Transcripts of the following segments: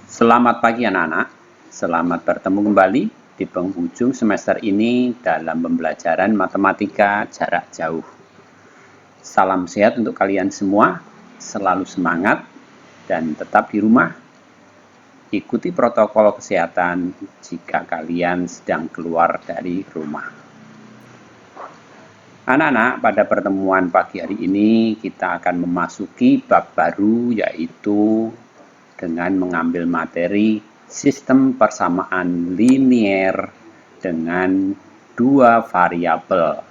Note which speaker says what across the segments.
Speaker 1: Selamat pagi anak-anak, selamat bertemu kembali di penghujung semester ini dalam pembelajaran matematika jarak jauh. Salam sehat untuk kalian semua, selalu semangat dan tetap di rumah. Ikuti protokol kesehatan jika kalian sedang keluar dari rumah. Anak-anak, pada pertemuan pagi hari ini kita akan memasuki bab baru, yaitu dengan mengambil materi sistem persamaan linier dengan dua variabel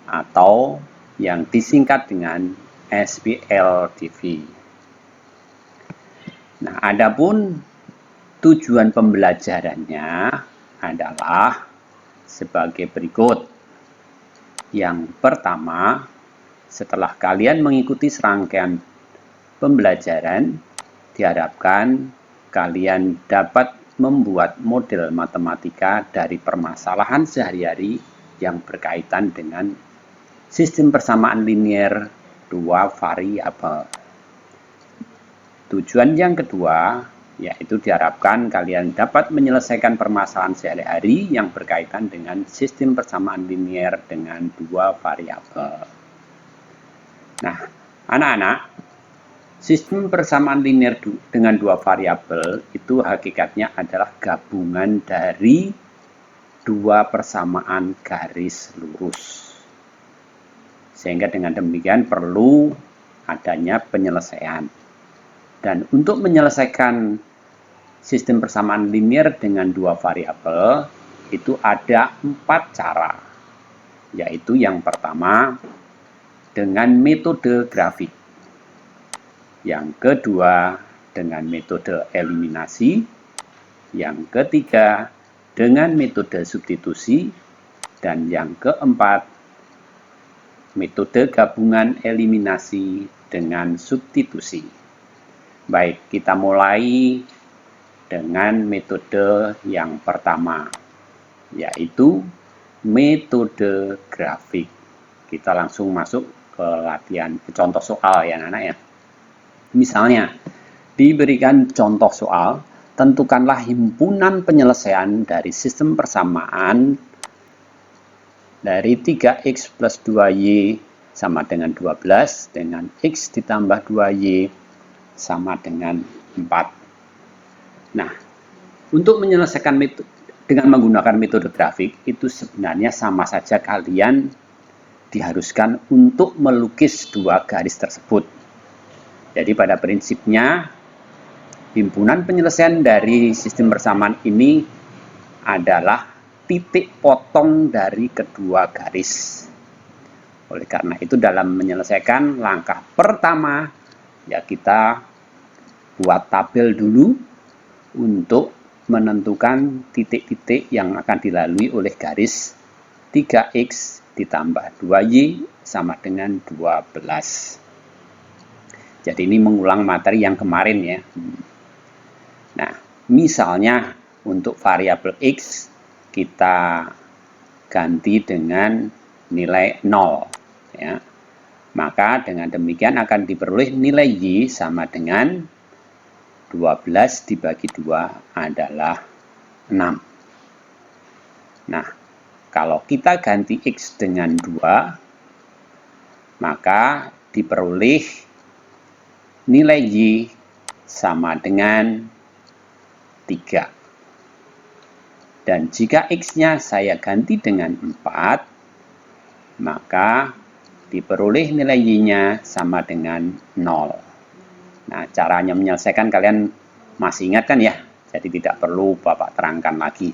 Speaker 1: atau yang disingkat dengan SPLDV. Nah, adapun tujuan pembelajarannya adalah sebagai berikut. Yang pertama, setelah kalian mengikuti serangkaian pembelajaran, diharapkan kalian dapat membuat model matematika dari permasalahan sehari-hari yang berkaitan dengan sistem persamaan linier dua variabel. Tujuan yang kedua, yaitu diharapkan kalian dapat menyelesaikan permasalahan sehari-hari yang berkaitan dengan sistem persamaan linier dengan dua variabel. Nah, anak-anak, sistem persamaan linier dengan dua variabel itu hakikatnya adalah gabungan dari dua persamaan garis lurus. Sehingga dengan demikian perlu adanya penyelesaian. Dan untuk menyelesaikan sistem persamaan linier dengan dua variabel itu ada 4 cara. Yaitu yang pertama dengan metode grafik. Yang kedua, dengan metode eliminasi. Yang ketiga, dengan metode substitusi. Dan yang keempat, metode gabungan eliminasi dengan substitusi. Baik, kita mulai dengan metode yang pertama, yaitu metode grafik. Kita langsung masuk ke latihan, ke contoh soal ya anak-anak ya. Misalnya, diberikan contoh soal, tentukanlah himpunan penyelesaian dari sistem persamaan dari 3x plus 2y sama dengan 12 dengan x ditambah 2y sama dengan 4. Nah, untuk menyelesaikan dengan menggunakan metode grafik, itu sebenarnya sama saja kalian diharuskan untuk melukis dua garis tersebut. Jadi pada prinsipnya, himpunan penyelesaian dari sistem persamaan ini adalah titik potong dari kedua garis. Oleh karena itu dalam menyelesaikan langkah pertama, ya kita buat tabel dulu untuk menentukan titik-titik yang akan dilalui oleh garis 3x ditambah 2y sama dengan 12. Jadi ini mengulang materi yang kemarin ya. Nah, misalnya untuk variabel x kita ganti dengan nilai 0 ya. Maka dengan demikian akan diperoleh nilai y sama dengan 12 dibagi 2 adalah 6. Nah, kalau kita ganti x dengan 2, maka diperoleh nilai y sama dengan 3. Dan jika x-nya saya ganti dengan 4, maka diperoleh nilai y-nya sama dengan 0. Nah, caranya menyelesaikan kalian masih ingat kan ya? Jadi tidak perlu Bapak terangkan lagi.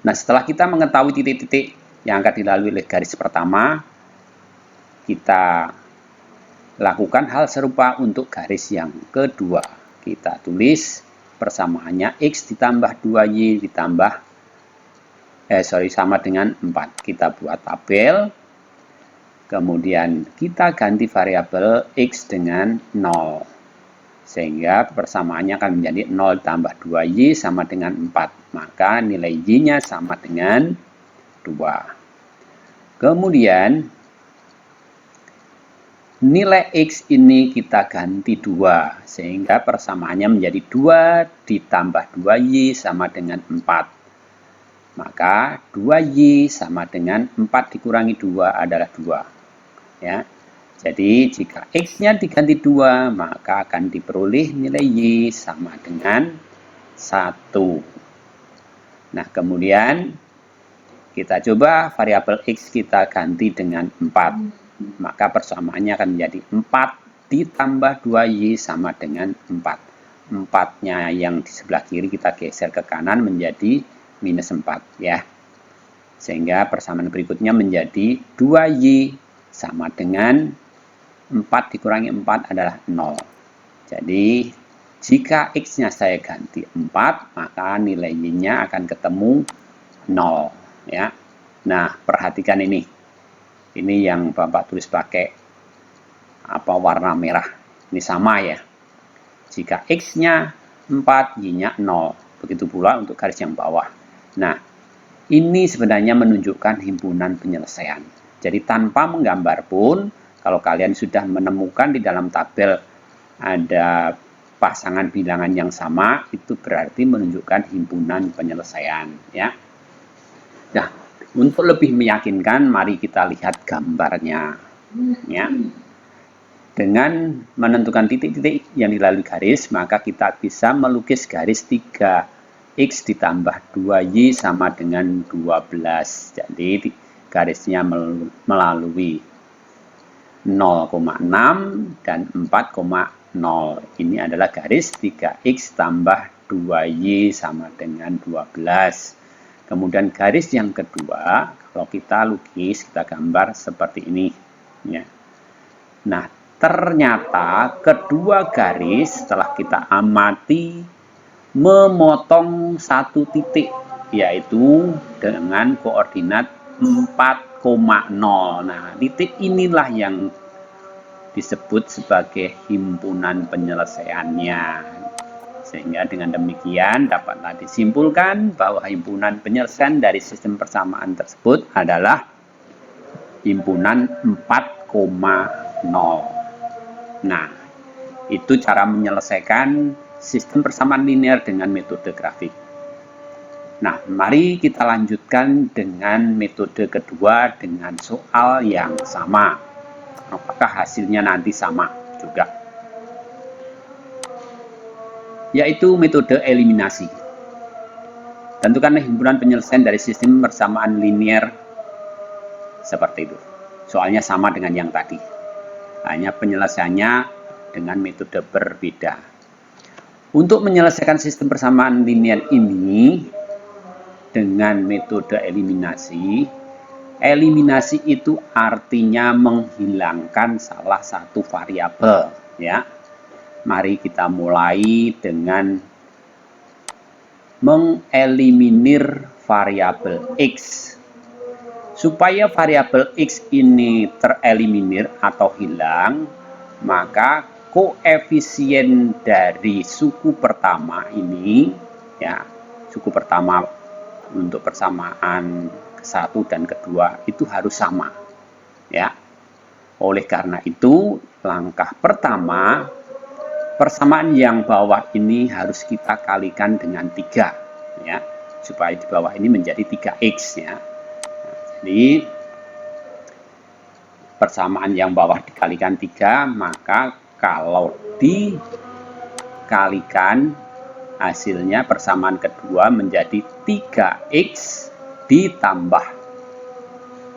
Speaker 1: Nah, setelah kita mengetahui titik-titik yang akan dilalui oleh garis pertama, kita lakukan hal serupa untuk garis yang kedua. Kita tulis persamaannya x ditambah 2y ditambah sama dengan 4. Kita buat tabel. Kemudian kita ganti variabel x dengan 0. Sehingga persamaannya akan menjadi 0 tambah 2y sama dengan 4. Maka nilai y-nya sama dengan 2. Kemudian nilai X ini kita ganti 2, sehingga persamaannya menjadi 2 ditambah 2Y sama dengan 4. Maka 2Y sama dengan 4 dikurangi 2 adalah 2. Ya. Jadi jika X-nya diganti 2, maka akan diperoleh nilai Y sama dengan 1. Nah, kemudian kita coba variabel X kita ganti dengan 4. Maka persamaannya akan menjadi 4 ditambah 2Y sama dengan 4. 4-nya yang di sebelah kiri kita geser ke kanan menjadi minus 4 ya. Sehingga persamaan berikutnya menjadi 2Y sama dengan 4 dikurangi 4 adalah 0. Jadi jika X-nya saya ganti 4, maka nilai Y-nya akan ketemu 0 ya. Nah, perhatikan ini. Ini yang Bapak tulis pakai warna merah. Ini sama ya. Jika X-nya 4, Y-nya 0. Begitu pula untuk garis yang bawah. Nah, ini sebenarnya menunjukkan himpunan penyelesaian. Jadi tanpa menggambar pun, kalau kalian sudah menemukan di dalam tabel ada pasangan bilangan yang sama, itu berarti menunjukkan himpunan penyelesaian ya. Nah, untuk lebih meyakinkan, mari kita lihat gambarnya ya. Dengan menentukan titik-titik yang dilalui garis, maka kita bisa melukis garis 3X ditambah 2Y sama dengan 12. Jadi garisnya melalui 0,6 dan 4,0. Ini adalah garis 3X tambah 2Y sama dengan 12. Kemudian garis yang kedua, kalau kita lukis, kita gambar seperti ini ya. Nah, ternyata kedua garis setelah kita amati memotong satu titik, yaitu dengan koordinat 4,0. Nah, titik inilah yang disebut sebagai himpunan penyelesaiannya. Sehingga dengan demikian dapatlah disimpulkan bahwa himpunan penyelesaian dari sistem persamaan tersebut adalah himpunan 4,0. Nah, itu cara menyelesaikan sistem persamaan linear dengan metode grafik. Nah, mari kita lanjutkan dengan metode kedua dengan soal yang sama. Apakah hasilnya nanti sama juga? Yaitu metode eliminasi. Tentukanlah himpunan penyelesaian dari sistem persamaan linear seperti itu. Soalnya sama dengan yang tadi. Hanya penyelesaiannya dengan metode berbeda. Untuk menyelesaikan sistem persamaan linear ini dengan metode eliminasi, eliminasi itu artinya menghilangkan salah satu variabel ya. Mari kita mulai dengan mengeliminir variabel X. Supaya variabel X ini tereliminir atau hilang, maka koefisien dari suku pertama ini, ya, suku pertama untuk persamaan ke-1 dan ke-2 itu harus sama, ya. Oleh karena itu, langkah pertama, persamaan yang bawah ini harus kita kalikan dengan 3 ya, supaya di bawah ini menjadi 3x ya. Jadi persamaan yang bawah dikalikan 3, maka kalau dikalikan hasilnya persamaan kedua menjadi 3x ditambah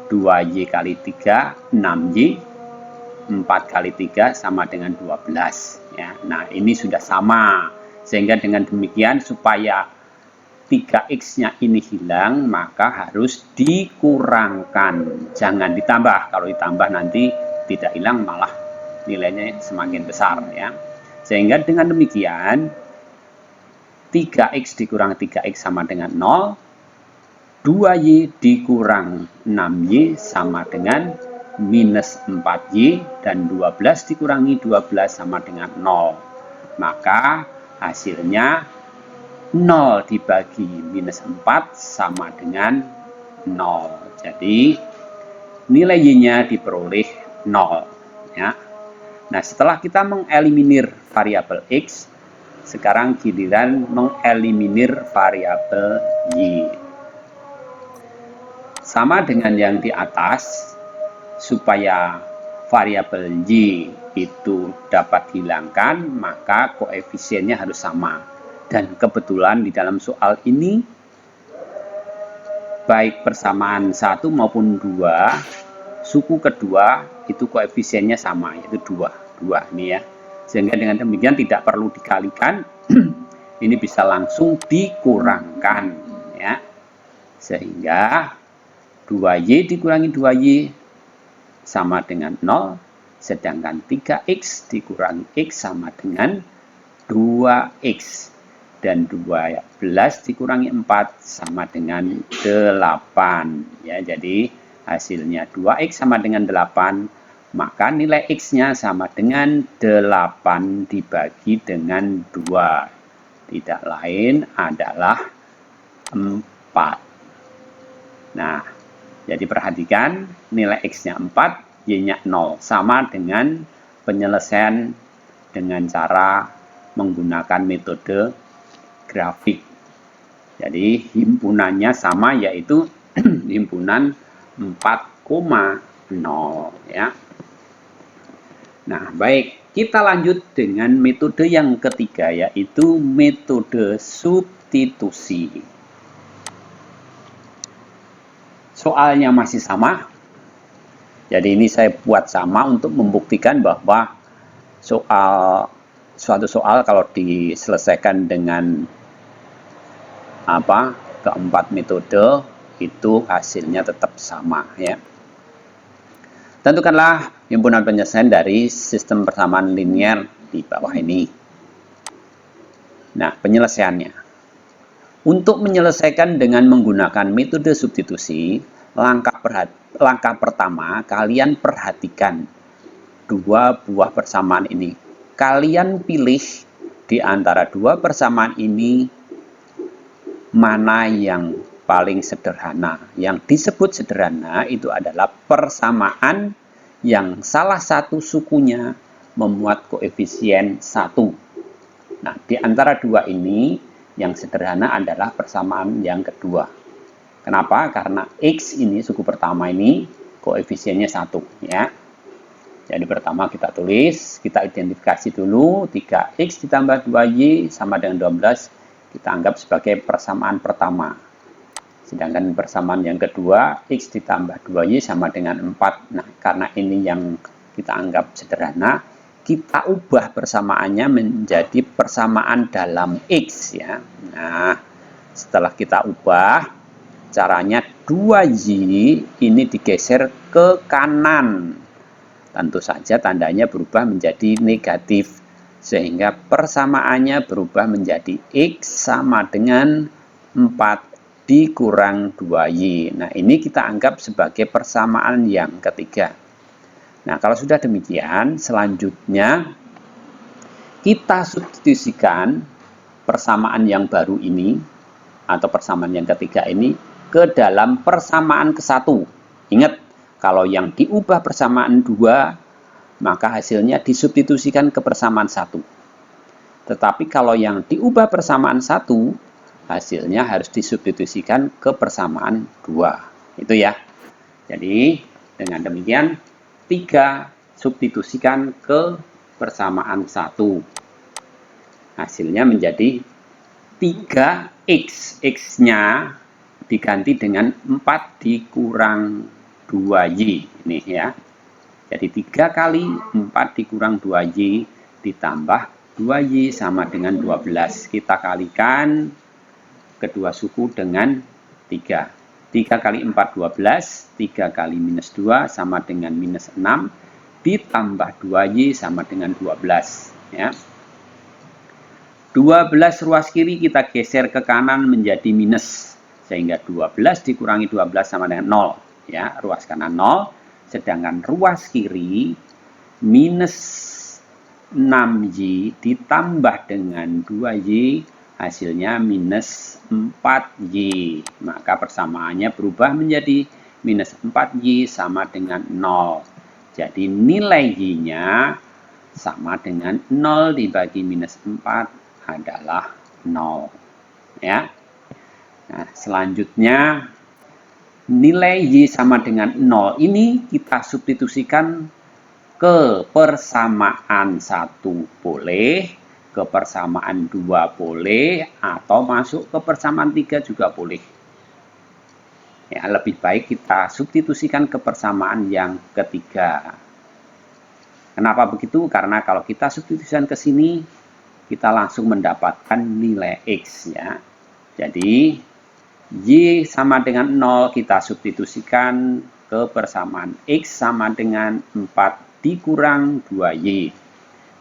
Speaker 1: 2y kali 3 6y, 4 kali 3 sama dengan 12 ya. Nah, ini sudah sama. Sehingga dengan demikian supaya 3x-nya ini hilang, maka harus dikurangkan. Jangan ditambah. Kalau ditambah nanti tidak hilang, malah nilainya semakin besar ya. Sehingga dengan demikian 3x dikurang 3x sama dengan 0, 2y dikurang 6y sama dengan minus 4y, dan 12 dikurangi 12 sama dengan 0. Maka hasilnya 0 dibagi minus 4 sama dengan 0. Jadi nilai y-nya diperoleh 0 ya. Nah, setelah kita mengeliminir variabel X, sekarang giliran mengeliminir variabel Y. Sama dengan yang di atas, supaya variabel Y itu dapat dihilangkan, maka koefisiennya harus sama. Dan kebetulan di dalam soal ini, baik persamaan 1 maupun 2, suku kedua itu koefisiennya sama, yaitu 2 ini ya. Sehingga dengan demikian tidak perlu dikalikan, ini bisa langsung dikurangkan ya. Sehingga 2Y dikurangi 2Y sama dengan 0, sedangkan 3X dikurangi X sama dengan 2X. Dan 12 dikurangi 4 sama dengan 8. Ya, jadi hasilnya 2X sama dengan 8, maka nilai X-nya sama dengan 8 dibagi dengan 2. Tidak lain adalah 4. Nah, jadi perhatikan nilai X-nya 4, Y-nya 0. Sama dengan penyelesaian dengan cara menggunakan metode grafik. Jadi himpunannya sama, yaitu himpunan 4,0 ya. Nah, baik, kita lanjut dengan metode yang ketiga, yaitu metode substitusi. Soalnya masih sama. Jadi ini saya buat sama untuk membuktikan bahwa suatu soal kalau diselesaikan dengan keempat metode itu hasilnya tetap sama ya. Tentukanlah himpunan penyelesaian dari sistem persamaan linier di bawah ini. Nah, penyelesaiannya. Untuk menyelesaikan dengan menggunakan metode substitusi, langkah pertama, kalian perhatikan dua buah persamaan ini. Kalian pilih di antara dua persamaan ini mana yang paling sederhana. Yang disebut sederhana itu adalah persamaan yang salah satu sukunya memuat koefisien 1. Nah, di antara dua ini, yang sederhana adalah persamaan yang kedua. Kenapa? Karena X ini, suku pertama ini, koefisiennya 1. Ya. Jadi pertama kita tulis, kita identifikasi dulu, 3X ditambah 2Y sama dengan 12, kita anggap sebagai persamaan pertama. Sedangkan persamaan yang kedua, X ditambah 2Y sama dengan 4. Nah, karena ini yang kita anggap sederhana, kita ubah persamaannya menjadi persamaan dalam X ya. Nah, setelah kita ubah, caranya 2Y ini digeser ke kanan. Tentu saja tandanya berubah menjadi negatif, sehingga persamaannya berubah menjadi X sama dengan 4 dikurang 2Y. Nah, ini kita anggap sebagai persamaan yang ketiga. Nah, kalau sudah demikian, selanjutnya kita substitusikan persamaan yang baru ini, atau persamaan yang ketiga ini, ke dalam persamaan ke-1. Ingat, kalau yang diubah persamaan 2, maka hasilnya disubstitusikan ke persamaan 1. Tetapi kalau yang diubah persamaan 1, hasilnya harus disubstitusikan ke persamaan 2. Itu ya. Jadi, dengan demikian, 3 substitusikan ke persamaan 1. Hasilnya menjadi 3X. X-nya diganti dengan 4 dikurang 2Y. Ini ya. Jadi 3 kali 4 dikurang 2Y ditambah 2Y sama dengan 12. Kita kalikan kedua suku dengan 3. 3 kali 4, 12. 3 kali minus 2 sama dengan minus 6. Ditambah 2Y sama dengan 12. Ya. 12 ruas kiri kita geser ke kanan menjadi minus. Sehingga 12 dikurangi 12 sama dengan 0. Ya, ruas kanan 0. Sedangkan ruas kiri minus 6Y ditambah dengan 2Y. Hasilnya minus 4Y. Maka persamaannya berubah menjadi minus 4Y sama dengan 0. Jadi nilai Y-nya sama dengan 0 dibagi minus 4 adalah 0. Ya. Nah, selanjutnya nilai Y sama dengan 0 ini kita substitusikan ke persamaan 1 boleh, ke persamaan 2 boleh, atau masuk ke persamaan 3 juga boleh. Ya, lebih baik kita substitusikan ke persamaan yang ketiga. Kenapa begitu? Karena kalau kita substitusikan ke sini, kita langsung mendapatkan nilai X ya. Jadi Y sama dengan 0 kita substitusikan ke persamaan X sama dengan 4 dikurang 2Y.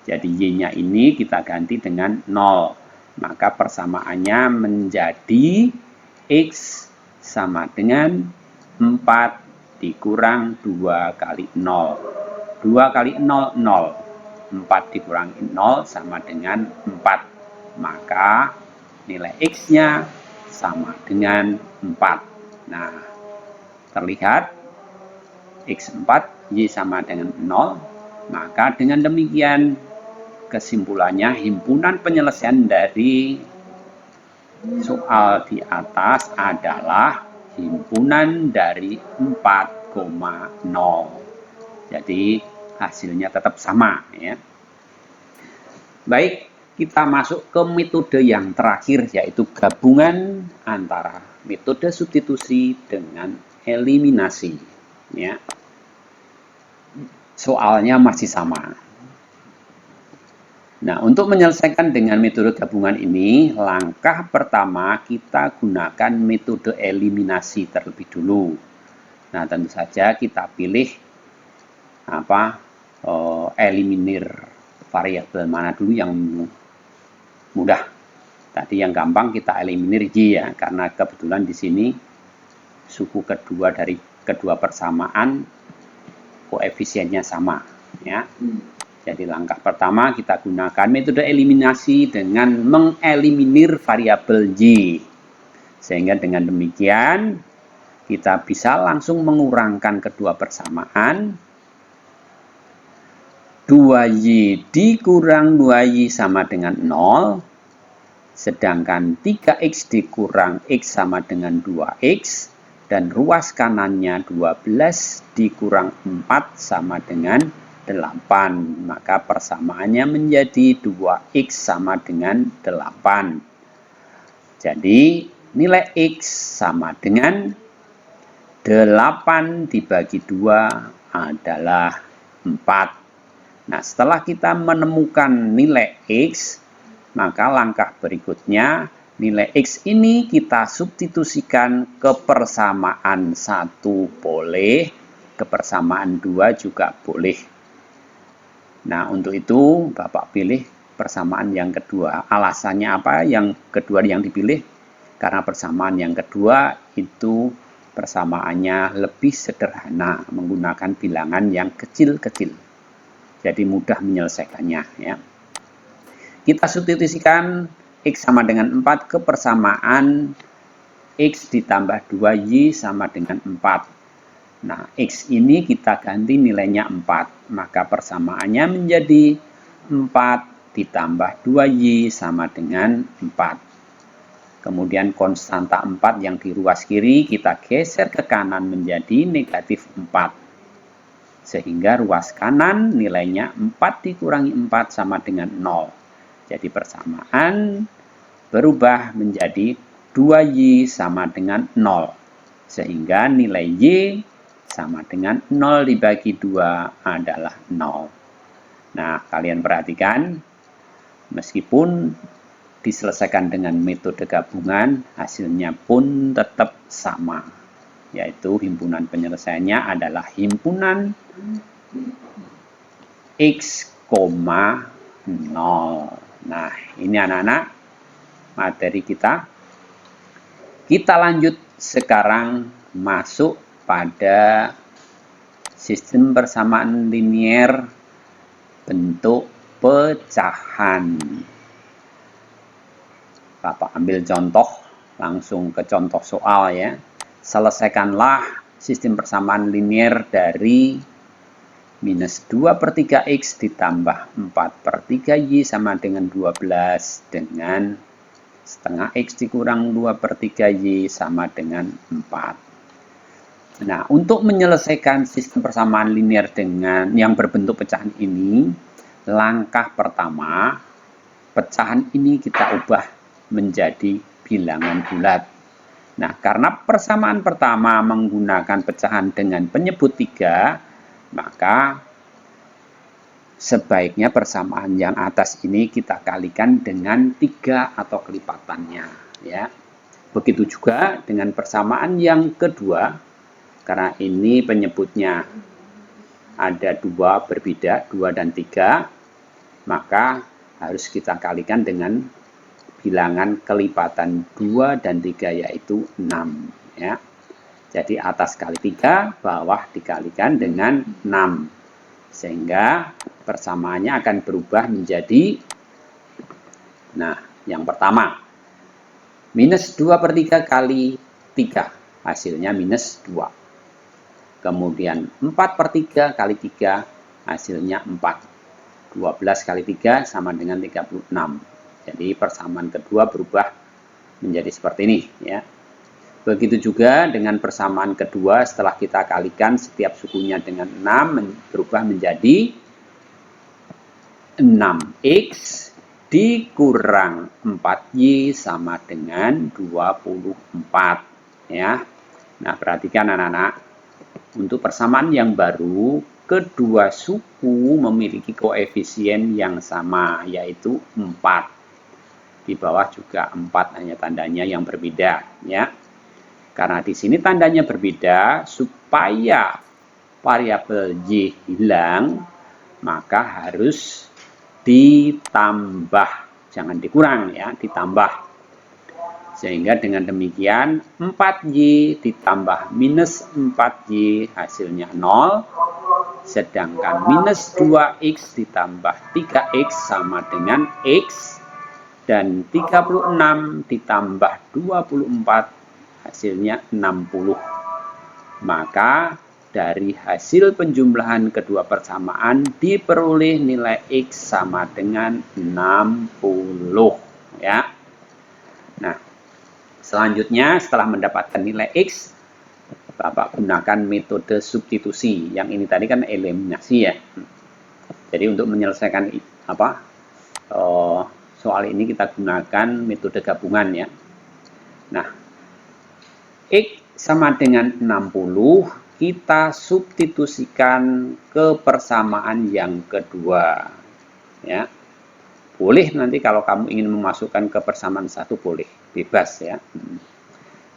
Speaker 1: Jadi Y-nya ini kita ganti dengan 0. Maka persamaannya menjadi X sama dengan 4 dikurang 2 kali 0. 2 kali 0, 0. 4 dikurangi 0 sama dengan 4. Maka nilai X-nya sama dengan 4. Nah, terlihat X4, Y sama dengan 0. Maka dengan demikian kesimpulannya himpunan penyelesaian dari soal di atas adalah himpunan dari 4,0. Jadi hasilnya tetap sama ya. Baik, kita masuk ke metode yang terakhir yaitu gabungan antara metode substitusi dengan eliminasi ya. Soalnya masih sama. Nah, untuk menyelesaikan dengan metode gabungan ini, langkah pertama kita gunakan metode eliminasi terlebih dulu. Nah, tentu saja kita pilih eliminir variabel mana dulu yang mudah. Tadi yang gampang kita eliminir Y ya, karena kebetulan di sini suku kedua dari kedua persamaan koefisiennya sama ya. Jadi langkah pertama kita gunakan metode eliminasi dengan mengeliminir variabel Y. Sehingga dengan demikian kita bisa langsung mengurangkan kedua persamaan. 2Y dikurang 2Y sama dengan 0. Sedangkan 3X dikurang X sama dengan 2X. Dan ruas kanannya 12 dikurang 4 sama dengan 8. Maka persamaannya menjadi 2X sama dengan 8. Jadi nilai X sama dengan 8 dibagi 2 adalah 4. Nah, setelah kita menemukan nilai X, maka langkah berikutnya nilai X ini kita substitusikan ke persamaan 1 boleh, ke persamaan 2 juga boleh. Nah, untuk itu Bapak pilih persamaan yang kedua. Alasannya apa yang kedua yang dipilih? Karena persamaan yang kedua itu persamaannya lebih sederhana, menggunakan bilangan yang kecil-kecil. Jadi mudah menyelesaikannya ya. Kita substitusikan X sama dengan 4 ke persamaan X ditambah 2Y sama dengan 4. Nah, X ini kita ganti nilainya 4. Maka persamaannya menjadi 4 ditambah 2Y sama dengan 4. Kemudian konstanta 4 yang di ruas kiri kita geser ke kanan menjadi negatif 4. Sehingga ruas kanan nilainya 4 dikurangi 4 sama dengan 0. Jadi persamaan berubah menjadi 2Y sama dengan 0. Sehingga nilai Y sama dengan 0 dibagi 2 adalah 0. Nah, kalian perhatikan, meskipun diselesaikan dengan metode gabungan, hasilnya pun tetap sama. Yaitu himpunan penyelesaiannya adalah himpunan X, 0. Nah, ini anak-anak materi kita. Kita lanjut sekarang masuk pada sistem persamaan linier bentuk pecahan. Bapak ambil contoh, langsung ke contoh soal ya. Selesaikanlah sistem persamaan linier dari minus 2 per 3x ditambah 4 per 3y sama dengan 12 dengan setengah x dikurang 2 per 3y sama dengan 4. Nah, untuk menyelesaikan sistem persamaan linear dengan yang berbentuk pecahan ini, langkah pertama, pecahan ini kita ubah menjadi bilangan bulat. Nah, karena persamaan pertama menggunakan pecahan dengan penyebut 3, maka sebaiknya persamaan yang atas ini kita kalikan dengan 3 atau kelipatannya, ya. Begitu juga dengan persamaan yang kedua, karena ini penyebutnya ada 2 berbeda, 2 dan 3, maka harus kita kalikan dengan bilangan kelipatan 2 dan 3 yaitu 6, ya. Jadi atas kali 3, bawah dikalikan dengan 6. Sehingga persamaannya akan berubah menjadi, nah, yang pertama, minus 2 per 3 kali 3, hasilnya minus 2. Kemudian 4 per 3 kali 3, hasilnya 4. 12 kali 3 sama dengan 36. Jadi persamaan kedua berubah menjadi seperti ini, ya. Begitu juga dengan persamaan kedua, setelah kita kalikan setiap sukunya dengan 6 berubah menjadi 6x dikurang 4y sama dengan 24, ya. Nah, perhatikan anak-anak, untuk persamaan yang baru, kedua suku memiliki koefisien yang sama, yaitu 4. Di bawah juga 4, hanya tandanya yang berbeda, ya. Karena di sini tandanya berbeda, supaya variabel y hilang, maka harus ditambah, jangan dikurang, ya, ditambah. Sehingga dengan demikian 4y ditambah minus 4y hasilnya 0, sedangkan minus 2x ditambah 3x sama dengan x, dan 36 ditambah 24 hasilnya 60. Maka dari hasil penjumlahan kedua persamaan diperoleh nilai x sama dengan 60, ya. Nah, selanjutnya setelah mendapatkan nilai x, Bapak gunakan metode substitusi. Yang ini tadi kan eliminasi, ya. Jadi untuk menyelesaikan soal ini kita gunakan metode gabungan, ya. Nah, x sama dengan 60, kita substitusikan ke persamaan yang kedua, ya. Boleh nanti kalau kamu ingin memasukkan ke persamaan satu, boleh, bebas, ya.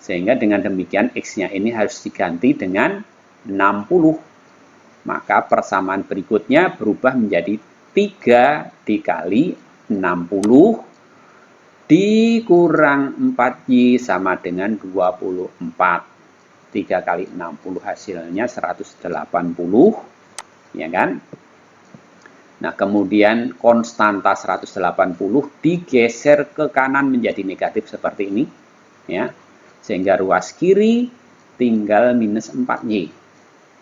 Speaker 1: Sehingga dengan demikian x-nya ini harus diganti dengan 60. Maka persamaan berikutnya berubah menjadi 3 dikali 60 dikurang 4y sama dengan 24. 3 kali 60 hasilnya 180, ya kan? Nah, kemudian konstanta 180 digeser ke kanan menjadi negatif seperti ini, ya. Sehingga ruas kiri tinggal minus 4y.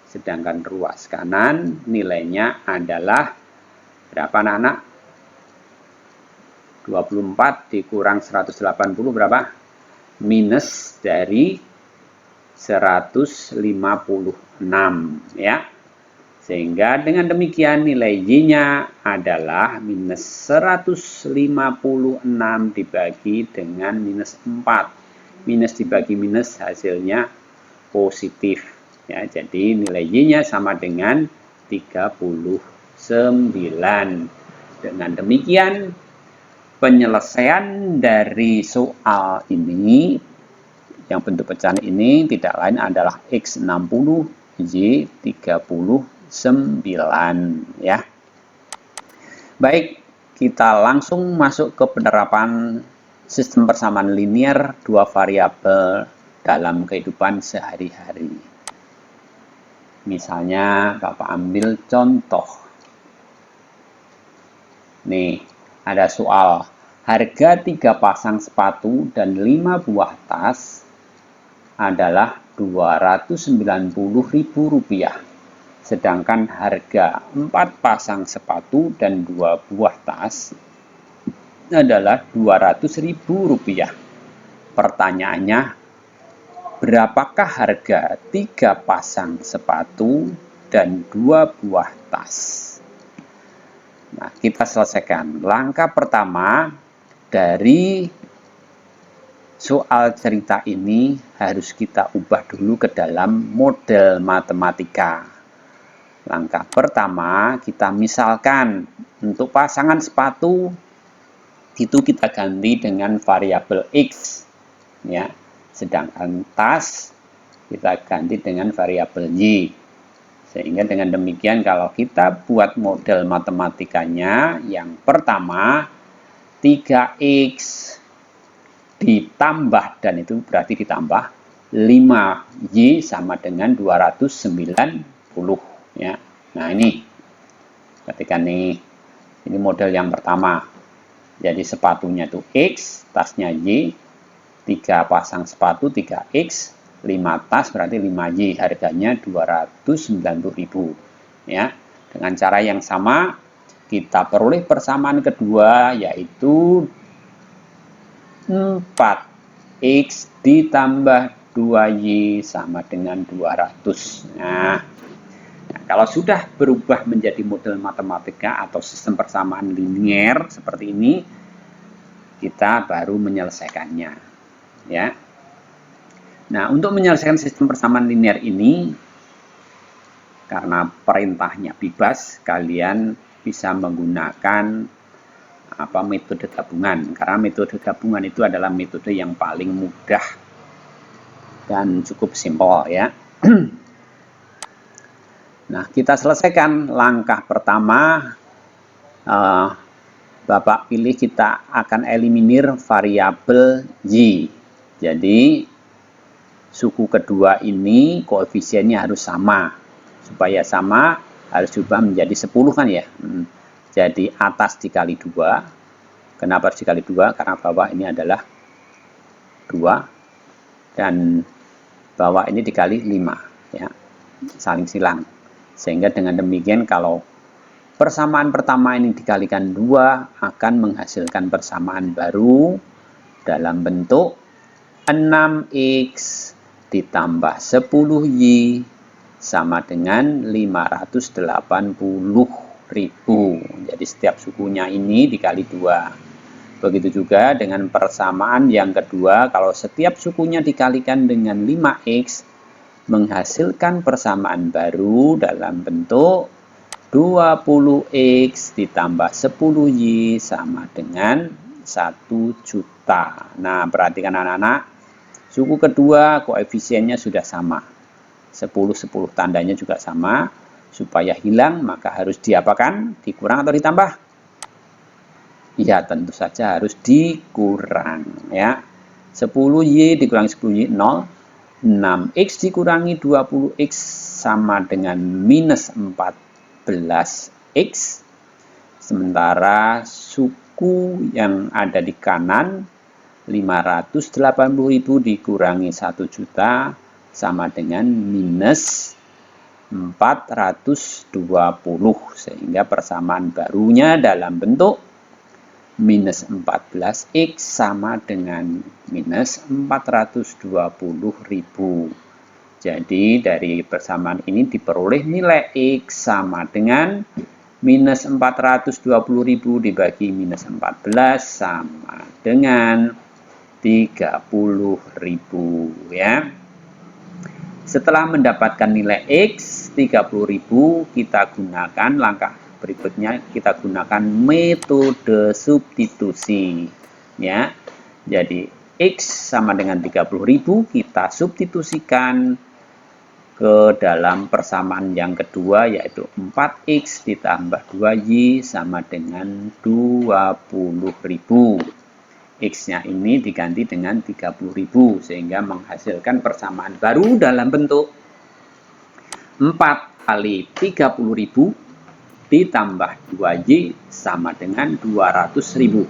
Speaker 1: Sedangkan ruas kanan nilainya adalah berapa, anak-anak? 24 dikurang 180 berapa? Minus dari 156, ya. Sehingga dengan demikian nilai y-nya adalah minus 156 dibagi dengan minus 4. Minus dibagi minus hasilnya positif, ya. Jadi nilai y-nya sama dengan 39. Dengan demikian penyelesaian dari soal ini yang bentuk pecahan ini tidak lain adalah x 60, y 39, ya. Baik, kita langsung masuk ke penerapan sistem persamaan linear dua variabel dalam kehidupan sehari-hari. Misalnya Bapak ambil contoh. Nih, ada soal, harga 3 pasang sepatu dan 5 buah tas adalah Rp290.000. sedangkan harga 4 pasang sepatu dan 2 buah tas adalah Rp200.000. Pertanyaannya, berapakah harga 3 pasang sepatu dan 2 buah tas? Nah, kita selesaikan. Langkah pertama dari soal cerita ini harus kita ubah dulu ke dalam model matematika. Langkah pertama, kita misalkan untuk pasangan sepatu itu kita ganti dengan variabel X, ya. Sedangkan tas kita ganti dengan variabel Y. Sehingga dengan demikian kalau kita buat model matematikanya, yang pertama 3X ditambah, dan itu berarti ditambah 5Y sama dengan 290, ya. Nah, ini ketika ini model yang pertama. Jadi sepatunya itu X, tasnya Y, 3 pasang sepatu 3X, 5 tas berarti 5Y, harganya Rp290.000, ya. Dengan cara yang sama kita peroleh persamaan kedua, yaitu 4X ditambah 2Y sama dengan 200. Nah, kalau sudah berubah menjadi model matematika atau sistem persamaan linier seperti ini, kita baru menyelesaikannya, ya. Nah, untuk menyelesaikan sistem persamaan linear ini, karena perintahnya bebas, kalian bisa menggunakan metode gabungan. Karena metode gabungan itu adalah metode yang paling mudah dan cukup simpel, ya. Nah, kita selesaikan langkah pertama. Bapak pilih, kita akan eliminir variabel Y. Jadi suku kedua ini koefisiennya harus sama. Supaya sama harus diubah menjadi 10 kan ya. Jadi atas dikali 2. Kenapa harus dikali 2? Karena bawah ini adalah 2 dan bawah ini dikali 5, ya. Saling silang. Sehingga dengan demikian kalau persamaan pertama ini dikalikan 2 akan menghasilkan persamaan baru dalam bentuk 6X ditambah 10Y sama dengan 580.000. Jadi setiap sukunya ini dikali 2. Begitu juga dengan persamaan yang kedua, kalau setiap sukunya dikalikan dengan 5X menghasilkan persamaan baru dalam bentuk 20X ditambah 10Y sama dengan 1 juta. Nah, perhatikan anak-anak, suku kedua koefisiennya sudah sama. 10 tandanya juga sama. Supaya hilang maka harus diapakan? Dikurang atau ditambah? Ya, tentu saja harus dikurang, ya. 10Y dikurangi 10Y 0. 6X dikurangi 20X sama dengan minus 14X. Sementara suku yang ada di kanan 580.000 dikurangi 1 juta sama dengan minus 420. Sehingga persamaan barunya dalam bentuk minus 14X sama dengan minus 420.000. Jadi dari persamaan ini diperoleh nilai X sama dengan minus 420.000 dibagi minus 14 sama dengan 30.000, ya. Setelah mendapatkan nilai X 30.000, kita gunakan langkah berikutnya, kita gunakan metode substitusi, ya. Jadi X sama dengan 30.000 kita substitusikan ke dalam persamaan yang kedua, yaitu 4X ditambah 2Y sama dengan 20.000. X-nya ini diganti dengan 30.000 sehingga menghasilkan persamaan baru dalam bentuk 4 kali 30.000 ditambah 2Y sama dengan 200.000.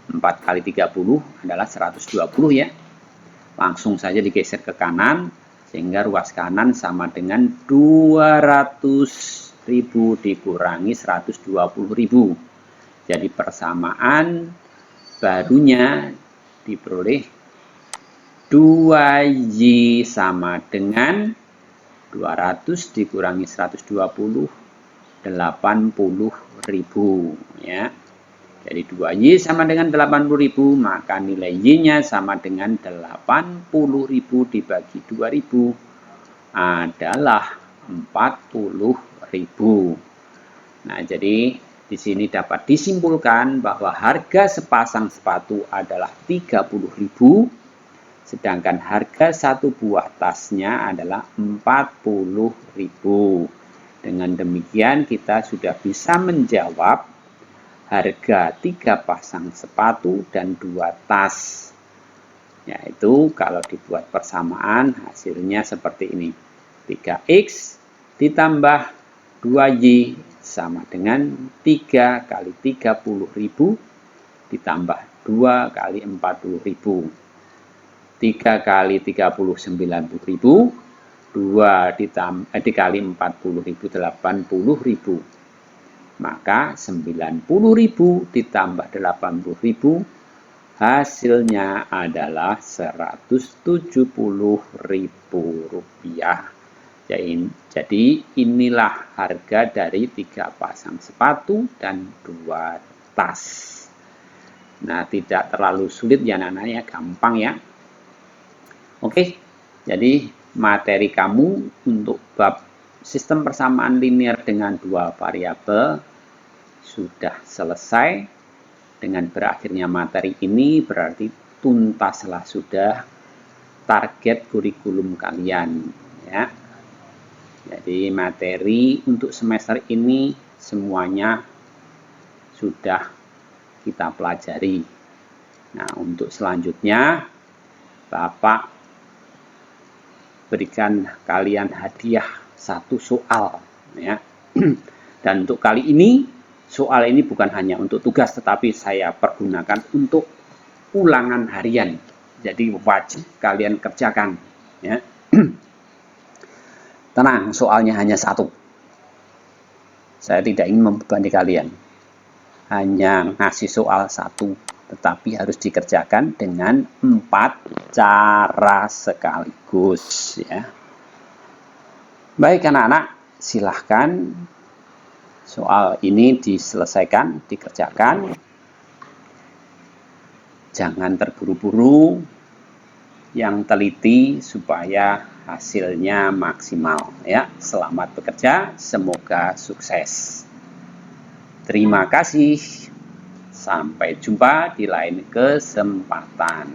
Speaker 1: 4 kali 30 adalah 120, ya. Langsung saja digeser ke kanan. Sehingga ruas kanan sama dengan 200.000 dikurangi 120.000. Jadi persamaan barunya diperoleh 2Y sama dengan 200 dikurangi 120, 80.000 ya. Jadi 2Y sama dengan 80.000, maka nilai Y-nya sama dengan 80.000 dibagi 2.000 adalah 40.000. Nah, jadi di sini dapat disimpulkan bahwa harga sepasang sepatu adalah 30.000, sedangkan harga satu buah tasnya adalah 40.000. Dengan demikian kita sudah bisa menjawab harga 3 pasang sepatu dan 2 tas. Yaitu kalau dibuat persamaan hasilnya seperti ini. 3X ditambah 2Y sama dengan 3 kali 30.000 ditambah 2 kali 40.000. 3 kali 30 90.000, 2 dikali 40.000 80.000. Maka 90.000 ditambah 80.000 hasilnya adalah 170.000 rupiah. Jadi inilah harga dari 3 pasang sepatu dan 2 tas. Nah, tidak terlalu sulit ya anak-anak ya, gampang ya. Oke, jadi materi kamu untuk bab sistem persamaan linear dengan 2 variabel sudah selesai. Dengan berakhirnya materi ini berarti tuntaslah sudah target kurikulum kalian ya. Jadi materi untuk semester ini semuanya sudah kita pelajari. Nah, untuk selanjutnya Bapak berikan kalian hadiah 1 soal ya. Dan untuk kali ini soal ini bukan hanya untuk tugas, tetapi saya pergunakan untuk ulangan harian. Jadi wajib kalian kerjakan ya. Tenang, soalnya hanya 1. Saya tidak ingin membebani kalian. Hanya ngasih soal 1, tetapi harus dikerjakan dengan 4 cara sekaligus ya. Baik anak-anak, silahkan soal ini diselesaikan, dikerjakan. Jangan terburu-buru, yang teliti supaya hasilnya maksimal ya. Selamat bekerja, semoga sukses. Terima kasih. Sampai jumpa di lain kesempatan.